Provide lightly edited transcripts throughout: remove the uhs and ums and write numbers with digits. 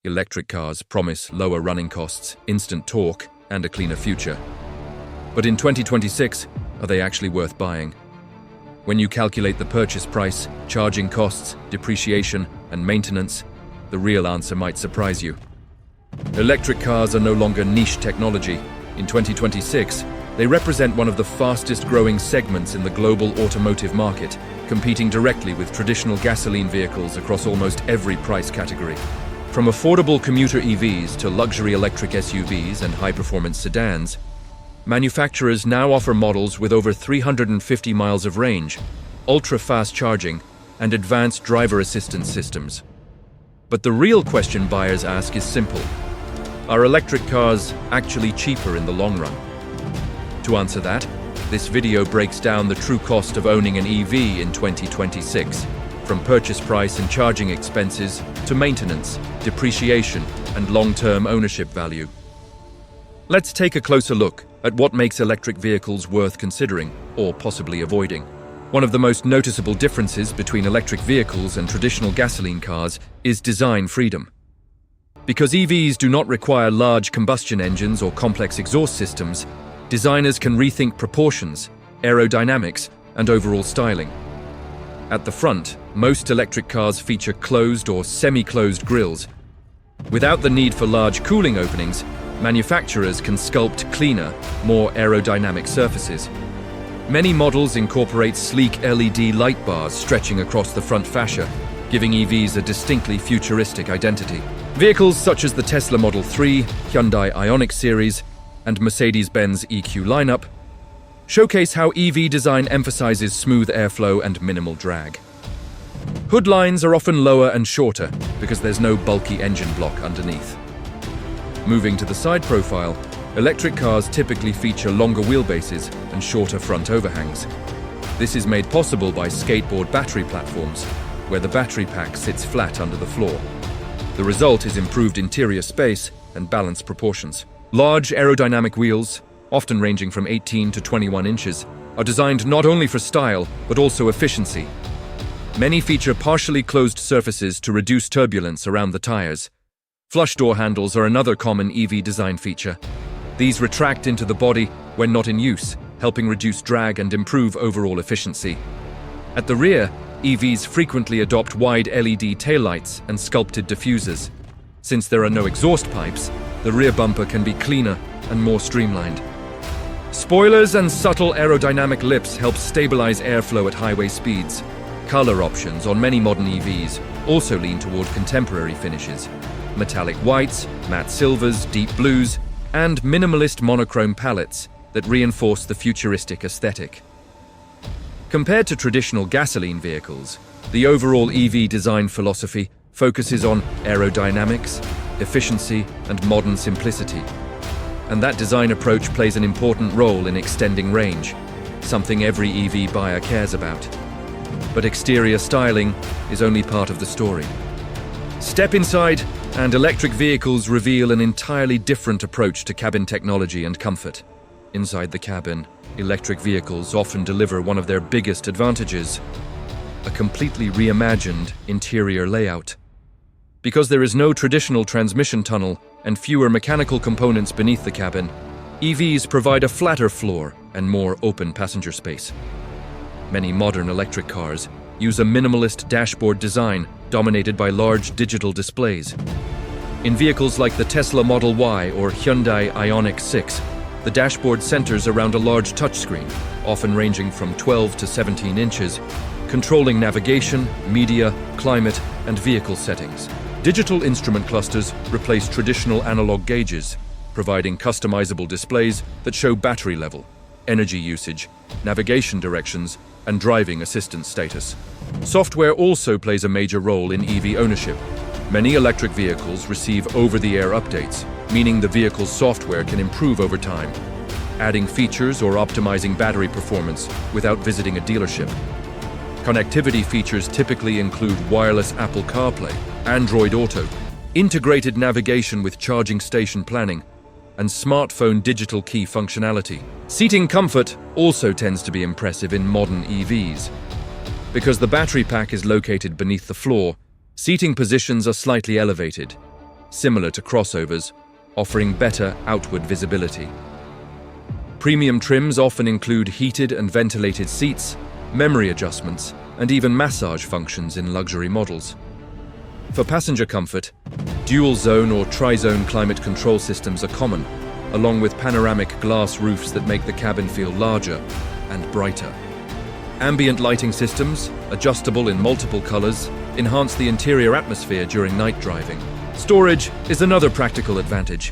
electric cars promise lower running costs, instant torque, and a cleaner future. But in 2026, are they actually worth buying? When you calculate the purchase price, charging costs, depreciation, and maintenance, the real answer might surprise you. Electric cars are no longer niche technology. In 2026, they represent one of the fastest-growing segments in the global automotive market, competing directly with traditional gasoline vehicles across almost every price category. From affordable commuter EVs to luxury electric SUVs and high-performance sedans, manufacturers now offer models with over 350 miles of range, ultra-fast charging, and advanced driver assistance systems. But the real question buyers ask is simple: are electric cars actually cheaper in the long run? To answer that, this video breaks down the true cost of owning an EV in 2026, from purchase price and charging expenses to maintenance, depreciation, and long-term ownership value. Let's take a closer look at what makes electric vehicles worth considering or possibly avoiding. One of the most noticeable differences between electric vehicles and traditional gasoline cars is design freedom. Because EVs do not require large combustion engines or complex exhaust systems, designers can rethink proportions, aerodynamics, and overall styling. At the front, most electric cars feature closed or semi-closed grilles. Without the need for large cooling openings, manufacturers can sculpt cleaner, more aerodynamic surfaces. Many models incorporate sleek LED light bars stretching across the front fascia, giving EVs a distinctly futuristic identity. Vehicles such as the Tesla Model 3, Hyundai Ioniq series, and Mercedes-Benz EQ lineup showcase how EV design emphasizes smooth airflow and minimal drag. Hood lines are often lower and shorter because there's no bulky engine block underneath. Moving to the side profile, electric cars typically feature longer wheelbases and shorter front overhangs. This is made possible by skateboard battery platforms, where the battery pack sits flat under the floor. The result is improved interior space and balanced proportions. Large aerodynamic wheels, often ranging from 18 to 21 inches, are designed not only for style, but also efficiency. Many feature partially closed surfaces to reduce turbulence around the tires. Flush door handles are another common EV design feature. These retract into the body when not in use, helping reduce drag and improve overall efficiency. At the rear, EVs frequently adopt wide LED taillights and sculpted diffusers. Since there are no exhaust pipes, the rear bumper can be cleaner and more streamlined. Spoilers and subtle aerodynamic lips help stabilize airflow at highway speeds. Color options on many modern EVs also lean toward contemporary finishes: metallic whites, matte silvers, deep blues, and minimalist monochrome palettes that reinforce the futuristic aesthetic. Compared to traditional gasoline vehicles, the overall EV design philosophy focuses on aerodynamics, efficiency, and modern simplicity. And that design approach plays an important role in extending range, something every EV buyer cares about. But exterior styling is only part of the story. Step inside, and electric vehicles reveal an entirely different approach to cabin technology and comfort. Inside the cabin, electric vehicles often deliver one of their biggest advantages: a completely reimagined interior layout. Because there is no traditional transmission tunnel and fewer mechanical components beneath the cabin, EVs provide a flatter floor and more open passenger space. Many modern electric cars use a minimalist dashboard design dominated by large digital displays. In vehicles like the Tesla Model Y or Hyundai Ioniq 6, the dashboard centers around a large touchscreen, often ranging from 12 to 17 inches, controlling navigation, media, climate, and vehicle settings. Digital instrument clusters replace traditional analog gauges, providing customizable displays that show battery level, energy usage, navigation directions, and driving assistance status. Software also plays a major role in EV ownership. Many electric vehicles receive over-the-air updates, meaning the vehicle's software can improve over time, adding features or optimizing battery performance without visiting a dealership. Connectivity features typically include wireless Apple CarPlay, Android Auto, integrated navigation with charging station planning, and smartphone digital key functionality. Seating comfort also tends to be impressive in modern EVs. Because the battery pack is located beneath the floor, seating positions are slightly elevated. similar to crossovers, offering better outward visibility. Premium trims often include heated and ventilated seats, memory adjustments, and even massage functions in luxury models. For passenger comfort, dual-zone or tri-zone climate control systems are common, along with panoramic glass roofs that make the cabin feel larger and brighter. Ambient lighting systems, adjustable in multiple colors, enhance the interior atmosphere during night driving. Storage is another practical advantage.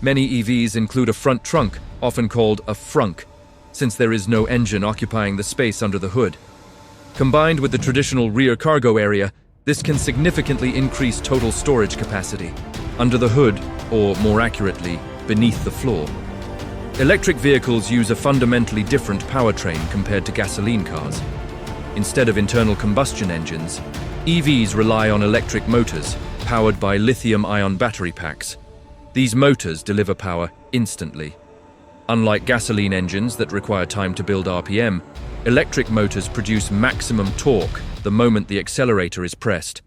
Many EVs include a front trunk, often called a frunk, since there is no engine occupying the space under the hood. Combined with the traditional rear cargo area, this can significantly increase total storage capacity under the hood, or more accurately, beneath the floor. Electric vehicles use a fundamentally different powertrain compared to gasoline cars. Instead of internal combustion engines, EVs rely on electric motors powered by lithium-ion battery packs. These motors deliver power instantly. Unlike gasoline engines that require time to build RPM, electric motors produce maximum torque the moment the accelerator is pressed.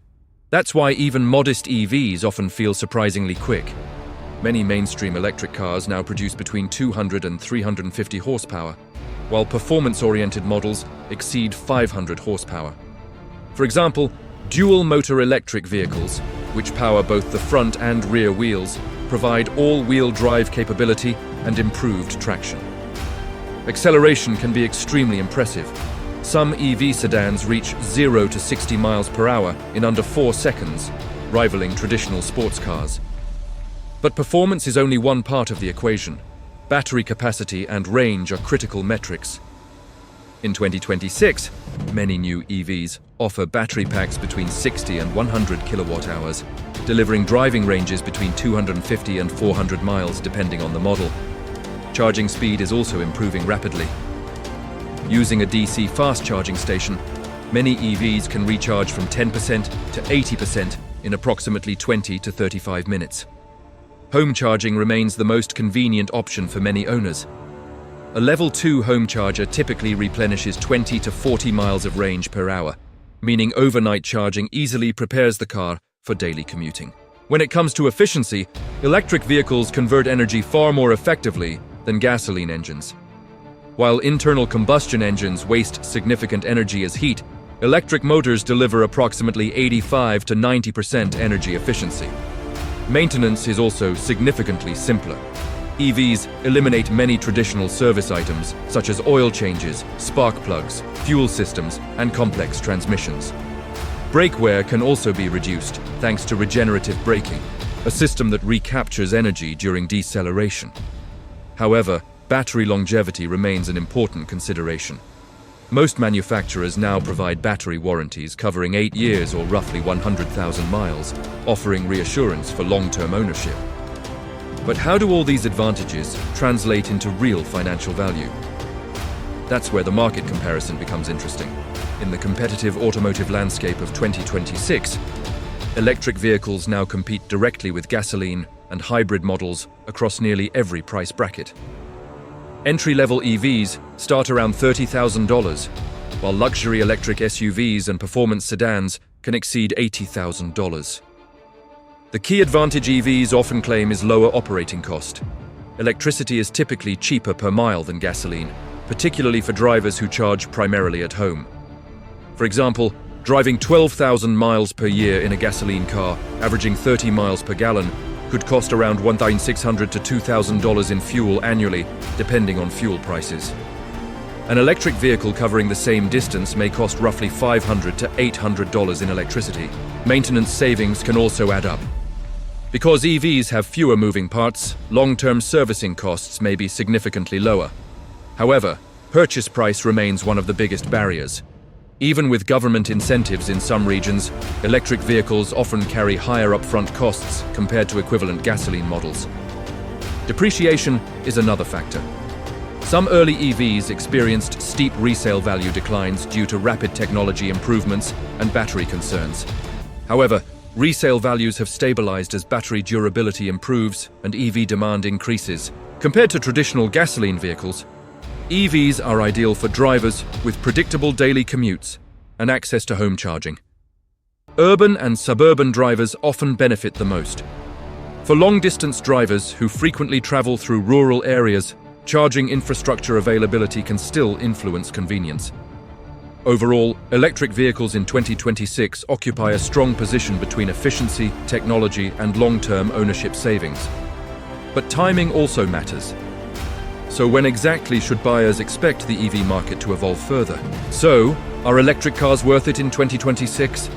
That's why even modest EVs often feel surprisingly quick. Many mainstream electric cars now produce between 200 and 350 horsepower, while performance-oriented models exceed 500 horsepower. For example, dual-motor electric vehicles, which power both the front and rear wheels, provide all-wheel drive capability and improved traction. Acceleration can be extremely impressive. Some EV sedans reach 0 to 60 miles per hour in under 4 seconds, rivaling traditional sports cars. But performance is only one part of the equation. Battery capacity and range are critical metrics. In 2026, many new EVs offer battery packs between 60 and 100 kilowatt-hours, delivering driving ranges between 250 and 400 miles depending on the model. Charging speed is also improving rapidly. Using a DC fast charging station, many EVs can recharge from 10% to 80% in approximately 20 to 35 minutes. Home charging remains the most convenient option for many owners. A Level 2 home charger typically replenishes 20 to 40 miles of range per hour, meaning overnight charging easily prepares the car for daily commuting. When it comes to efficiency, electric vehicles convert energy far more effectively than gasoline engines. While internal combustion engines waste significant energy as heat, electric motors deliver approximately 85 to 90% energy efficiency. Maintenance is also significantly simpler. EVs eliminate many traditional service items, such as oil changes, spark plugs, fuel systems, and complex transmissions. Brake wear can also be reduced thanks to regenerative braking, a system that recaptures energy during deceleration. However, battery longevity remains an important consideration. Most manufacturers now provide battery warranties covering 8 years or roughly 100,000 miles, offering reassurance for long-term ownership. But how do all these advantages translate into real financial value? That's where the market comparison becomes interesting. In the competitive automotive landscape of 2026, electric vehicles now compete directly with gasoline and hybrid models across nearly every price bracket. Entry-level EVs start around $30,000, while luxury electric SUVs and performance sedans can exceed $80,000. The key advantage EVs often claim is lower operating cost. Electricity is typically cheaper per mile than gasoline, particularly for drivers who charge primarily at home. For example, driving 12,000 miles per year in a gasoline car, averaging 30 miles per gallon, could cost around $1,600 to $2,000 in fuel annually, depending on fuel prices. An electric vehicle covering the same distance may cost roughly $500 to $800 in electricity. Maintenance savings can also add up. Because EVs have fewer moving parts, long-term servicing costs may be significantly lower. However, purchase price remains one of the biggest barriers. Even with government incentives in some regions, electric vehicles often carry higher upfront costs compared to equivalent gasoline models. Depreciation is another factor. Some early EVs experienced steep resale value declines due to rapid technology improvements and battery concerns. However, resale values have stabilized as battery durability improves and EV demand increases. Compared to traditional gasoline vehicles, EVs are ideal for drivers with predictable daily commutes and access to home charging. urban and suburban drivers often benefit the most. For long-distance drivers who frequently travel through rural areas, charging infrastructure availability can still influence convenience. Overall, electric vehicles in 2026 occupy a strong position between efficiency, technology, and long-term ownership savings. But timing also matters. So when exactly should buyers expect the EV market to evolve further? So, are electric cars worth it in 2026?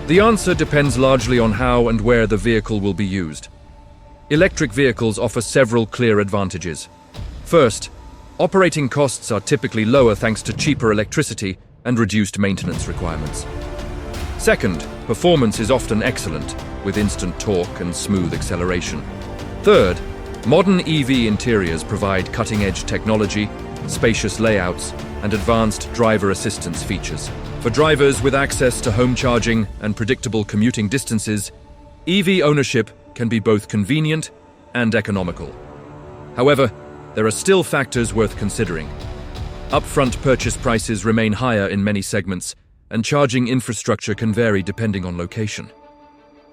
The answer depends largely on how and where the vehicle will be used. Electric vehicles offer several clear advantages. First, operating costs are typically lower thanks to cheaper electricity and reduced maintenance requirements. Second, performance is often excellent, with instant torque and smooth acceleration. Third, modern EV interiors provide cutting-edge technology, spacious layouts, and advanced driver assistance features. For drivers with access to home charging and predictable commuting distances, EV ownership can be both convenient and economical. However, there are still factors worth considering. Upfront purchase prices remain higher in many segments, and charging infrastructure can vary depending on location.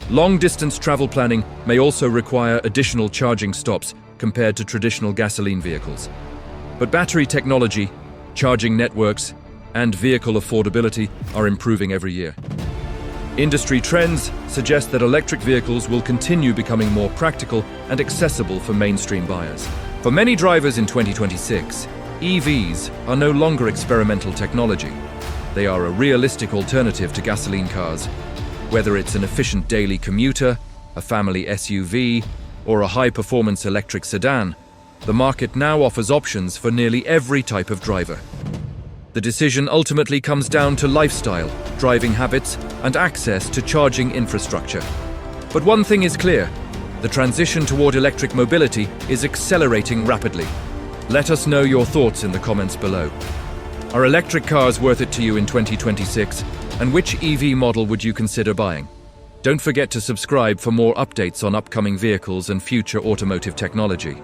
Long-distance travel planning may also require additional charging stops compared to traditional gasoline vehicles. But battery technology, charging networks, and vehicle affordability are improving every year. Industry trends suggest that electric vehicles will continue becoming more practical and accessible for mainstream buyers. For many drivers in 2026, EVs are no longer experimental technology. They are a realistic alternative to gasoline cars. Whether it's an efficient daily commuter, a family SUV, or a high-performance electric sedan, the market now offers options for nearly every type of driver. The decision ultimately comes down to lifestyle, driving habits, and access to charging infrastructure. But one thing is clear: the transition toward electric mobility is accelerating rapidly. Let us know your thoughts in the comments below. Are electric cars worth it to you in 2026? And which EV model would you consider buying? Don't forget to subscribe for more updates on upcoming vehicles and future automotive technology.